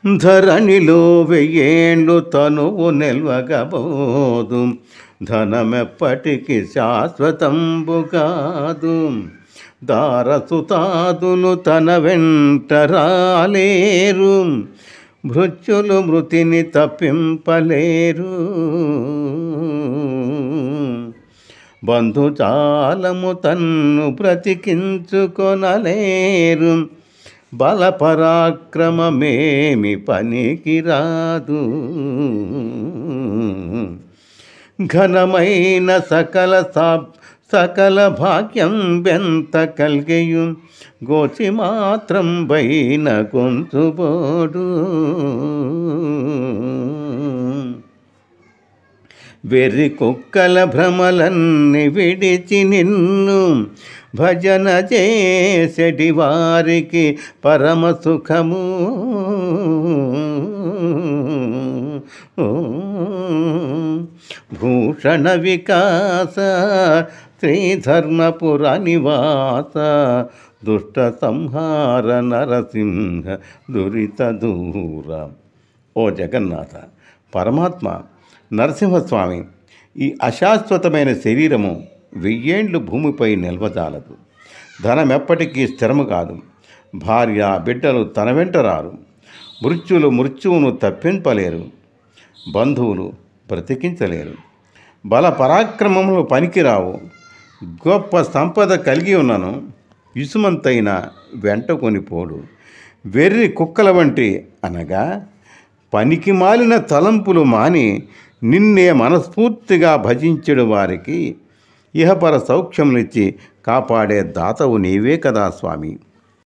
ధరణిలో వెయ్యేండ్లు తనువు నిల్వగబోదు, ధనమెప్పటికి శాశ్వతంబు కాదు. దారసుతాదులు తన వెంట రాలేరు, మృత్యులు మృతిని తప్పింపలేరు. బంధుజాలము తన్ను బ్రతికించుకొనలేరు, బలపరాక్రమమేమి పనికిరాదు. ఘనమైన సకల భాగ్యం బెంత కల్గెయు, గోచి మాత్రం బైన గొంతుబోడు. వెర్రి కుక్కల భ్రమలన్నీ విడిచి నిన్ను భజన చేసెడి వారికి పరమ సుఖము. భూషణ వికాస శ్రీధర్మపుర నివాస, దుష్ట సంహార నరసింహ దురిత దూర. ఓ జగన్నాథ పరమాత్మ నరసింహస్వామి, ఈ అశాశ్వతమైన శరీరము 1000 ఏండ్లు భూమిపై నిల్వజాలదు. ధనమెప్పటికీ స్థిరము కాదు. భార్య బిడ్డలు తన వెంట రారు. మృత్యువును తప్పింపలేరు. బంధువులు బ్రతికించలేరు. బల పరాక్రమములు పనికిరావు. గొప్ప సంపద కలిగి ఉన్నను, ఇసుమంతైన వెంట కొనిపోడు. వెర్రి కుక్కల వంటి అనగా పనికి మాలిన తలంపులు మాని నిన్నే మనస్ఫూర్తిగా భజించెడు వారికి ఇహపర సౌఖ్యములిచ్చి కాపాడే దాతవు నీవే కదా స్వామి.